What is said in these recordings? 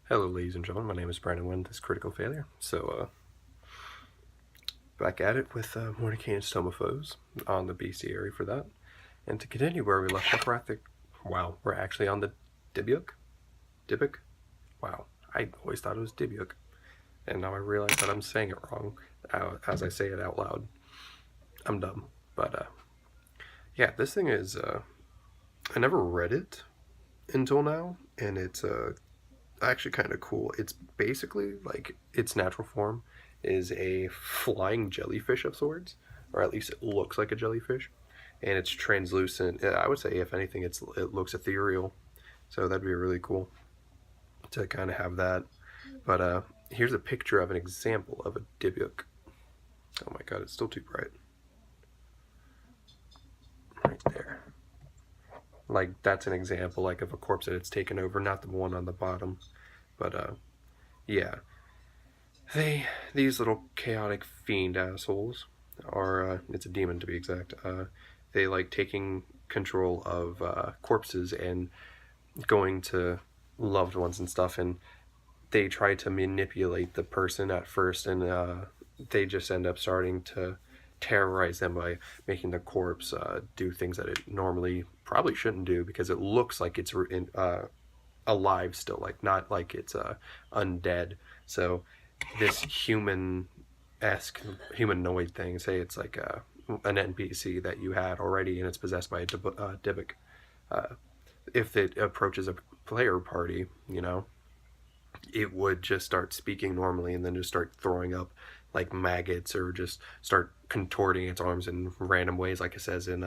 Hello ladies and gentlemen, my name is Brandon Wynn, this is Critical Failure. Back at it with Mordecai and Stomophos on the BC area for that. And to continue where we left off, we're actually on the Dybbuk? Dybbuk? Wow, I always thought it was Dybbuk. And now I realize that I'm saying it wrong as I say it out loud. I'm dumb. But yeah, this thing is, I never read it until now, and it's actually kind of cool. It's basically like its natural form is a flying jellyfish of sorts, or at least it looks like a jellyfish, and it's translucent. I would say, if anything, it looks ethereal, so that'd be really cool to kind of have that. But here's a picture of an example of a Dybbuk. Oh my god, it's still too bright. Right there. Like, that's an example, like, of a corpse that it's taken over, not the one on the bottom. But yeah, these little chaotic fiend assholes are it's a demon to be exact. They like taking control of corpses and going to loved ones and stuff, and they try to manipulate the person at first, and they just end up starting to terrorize them by making the corpse do things that it normally probably shouldn't do, because it looks like it's alive still, like not like it's undead. So this human-esque humanoid thing, say it's like an NPC that you had already and it's possessed by a Dybbuk. If it approaches a player party, it would just start speaking normally and then just start throwing up like maggots, or just start contorting its arms in random ways, like it says in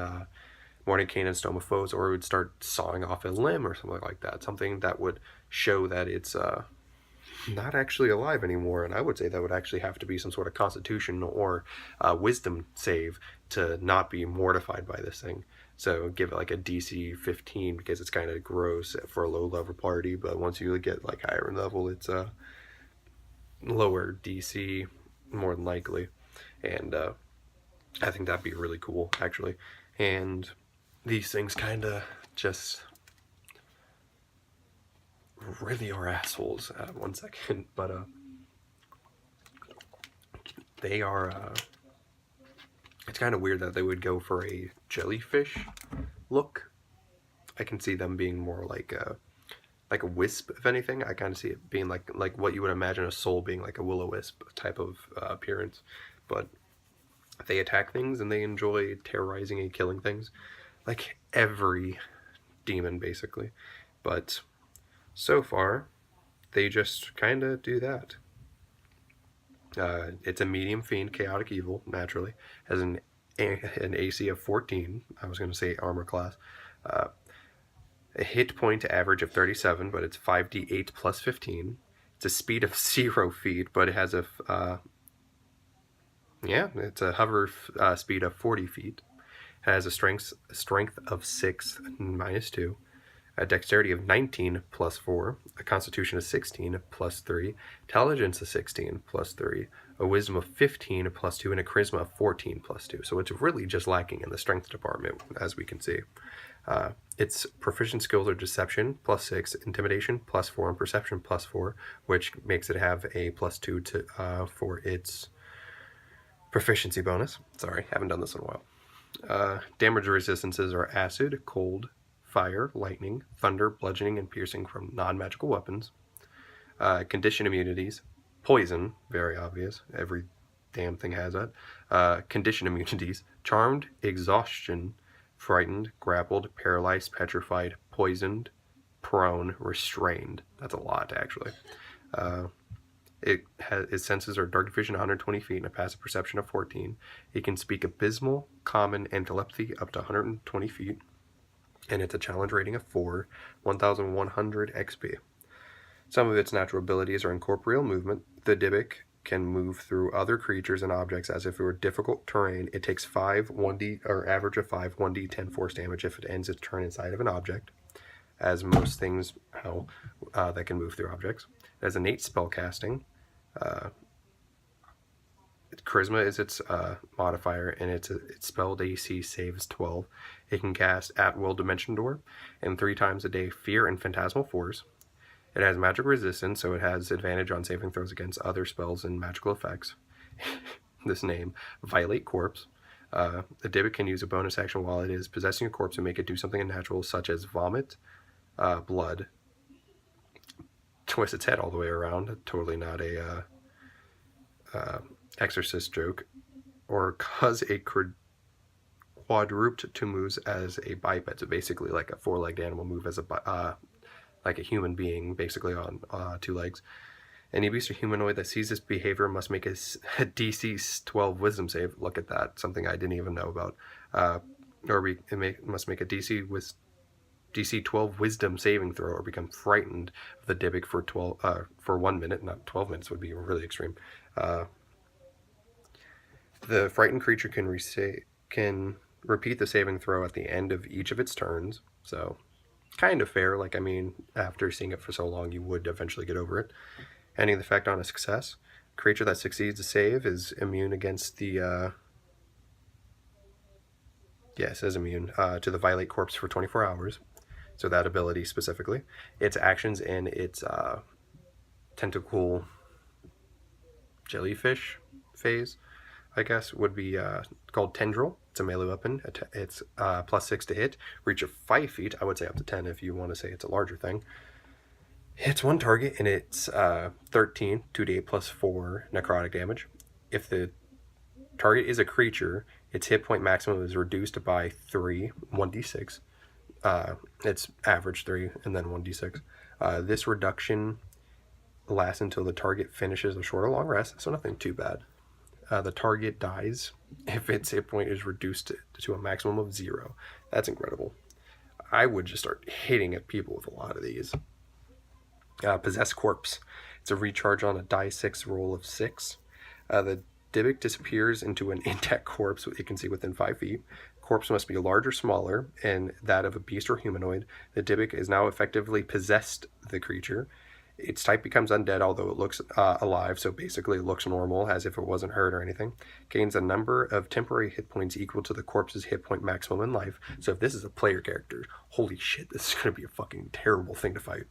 Mordecai and Stomophos, or it would start sawing off a limb or something like that. Something that would show that it's not actually alive anymore. And I would say that would actually have to be some sort of constitution or wisdom save to not be mortified by this thing. So give it like a DC 15, because it's kind of gross for a low level party, but once you get like higher in level, it's a lower DC more than likely. And I think that'd be really cool, actually. And these things kind of just really are assholes. One second, but they are. It's kind of weird that they would go for a jellyfish look. I can see them being more like a wisp, if anything. I kind of see it being like what you would imagine a soul being, like a will-o-wisp type of appearance. But they attack things and they enjoy terrorizing and killing things, like every demon basically. But so far, they just kind of do that. It's a medium fiend, chaotic evil, naturally. Has an AC of 14. I was going to say armor class. A hit point average of 37, but it's 5d8 plus 15. It's a speed of 0 feet, but it has a it's a hover speed of 40 feet. It has a strength of 6 minus 2. A dexterity of 19 plus 4, a constitution of 16 plus 3, intelligence of 16 plus 3, a wisdom of 15 plus 2, and a charisma of 14 plus 2. So it's really just lacking in the strength department, as we can see. Its proficient skills are deception plus 6, intimidation plus 4, and perception plus 4, which makes it have a plus 2 for its proficiency bonus. Sorry, haven't done this in a while. Damage resistances are acid, cold, fire, lightning, thunder, bludgeoning, and piercing from non-magical weapons. Condition immunities, poison, very obvious, every damn thing has that. Condition immunities, charmed, exhaustion, frightened, grappled, paralyzed, petrified, poisoned, prone, restrained. That's a lot, actually. Its senses are dark vision 120 feet and a passive perception of 14. It can speak abysmal, common, and telepathy up to 120 feet. And it's a challenge rating of 4, 1,100 XP. Some of its natural abilities are incorporeal movement. The Dybbuk can move through other creatures and objects as if it were difficult terrain. It takes 5 1d, or average of 5 1d10 force damage if it ends its turn inside of an object, as most things that can move through objects. It has innate spellcasting. Charisma is its modifier, and its spelled AC save is 12. It can cast At Will Dimension Door, and 3 times a day Fear and Phantasmal Force. It has magic resistance, so it has advantage on saving throws against other spells and magical effects. This name, Violate Corpse. The Dybbuk can use a bonus action while it is possessing a corpse and make it do something unnatural, such as vomit, blood, twist its head all the way around, totally not a exorcist joke, or cause a quadruped to moves as a biped, so basically like a four-legged animal move as a like a human being, basically on 2 legs. Any beast or humanoid that sees this behavior must make a DC 12 Wisdom save. Look at that, something I didn't even know about. Must make a DC 12 Wisdom saving throw, or become frightened of the Dybbuk for 1 minute. Not 12 minutes would be really extreme. The frightened creature can repeat the saving throw at the end of each of its turns. So, kind of fair. Like, I mean, after seeing it for so long, you would eventually get over it. Any effect on a success. Creature that succeeds the save is immune against the it says immune to the Violate Corpse for 24 hours. So that ability specifically. Its actions in its tentacle jellyfish phase, I guess, would be called Tendril. It's a melee weapon. It's +6 to hit. Reach of 5 feet. I would say up to 10 if you want to say it's a larger thing. Hits one target, and it's 13, 2d8 +4 necrotic damage. If the target is a creature, its hit point maximum is reduced by 3, 1d6. It's average 3 and then 1d6. This reduction lasts until the target finishes a short or long rest, so nothing too bad. The target dies if its hit point is reduced to a maximum of 0. That's incredible. I would just start hitting at people with a lot of these. Possessed Corpse. It's a recharge on a die 6 roll of 6. The Dybbuk disappears into an intact corpse it can see within 5 feet. Corpse must be large or smaller, and that of a beast or humanoid. The Dybbuk is now effectively possessed the creature. Its type becomes undead, although it looks alive, so basically it looks normal, as if it wasn't hurt or anything. Gains a number of temporary hit points equal to the corpse's hit point maximum in life. So if this is a player character, holy shit, this is going to be a fucking terrible thing to fight.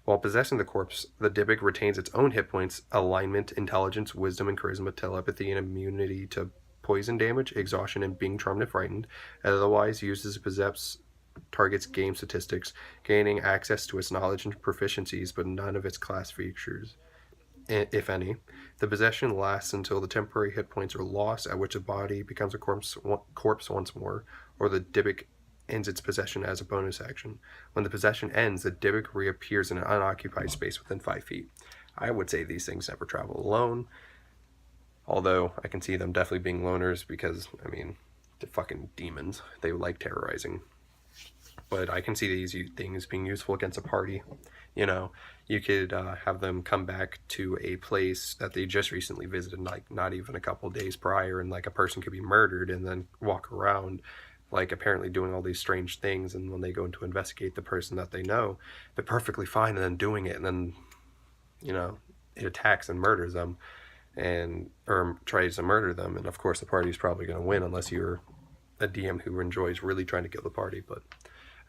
While possessing the corpse, the Dybbuk retains its own hit points, alignment, intelligence, wisdom, and charisma, telepathy, and immunity to poison damage, exhaustion, and being charmed and frightened. Otherwise, uses possess target's game statistics, gaining access to its knowledge and proficiencies, but none of its class features, if any. The possession lasts until the temporary hit points are lost, at which the body becomes a corpse once more, or the Dybbuk ends its possession as a bonus action. When the possession ends, the Dybbuk reappears in an unoccupied space within 5 feet. I would say these things never travel alone, although I can see them definitely being loners because, I mean, they're fucking demons. They like terrorizing. But I can see these things being useful against a party. You know, you could have them come back to a place that they just recently visited, like not even a couple days prior, and like a person could be murdered and then walk around like apparently doing all these strange things, and when they go in to investigate the person that they know, they're perfectly fine and then doing it, and then, you know, it attacks and murders them, or tries to murder them, and of course the party's probably going to win unless you're a DM who enjoys really trying to kill the party. But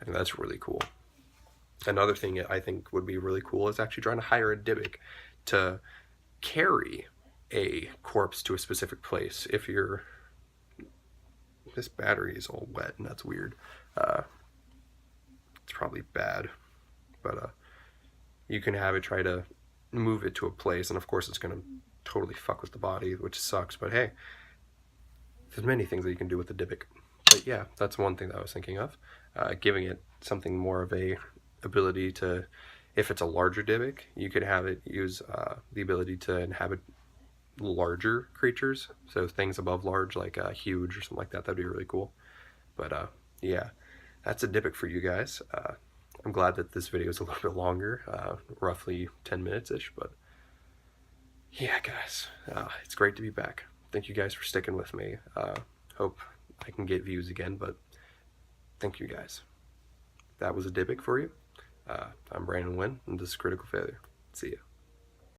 I think that's really cool. Another thing I think would be really cool is actually trying to hire a Dybbuk to carry a corpse to a specific place. If you're... This battery is all wet, and that's weird. It's probably bad. But you can have it try to move it to a place, and of course it's going to totally fuck with the body, which sucks. But hey, there's many things that you can do with the Dybbuk. But yeah, that's one thing that I was thinking of. Giving it something more of a ability to, if it's a larger Dybbuk, you could have it use the ability to inhabit larger creatures, so things above large, like huge or something like that. That'd be really cool. But yeah, that's a Dybbuk for you guys. I'm glad that this video is a little bit longer, roughly 10 minutes-ish, but yeah, guys, it's great to be back. Thank you guys for sticking with me. Hope I can get views again, but thank you guys. That was a Dybbuk for you. I'm Brandon Wynn, and this is Critical Failure. See ya.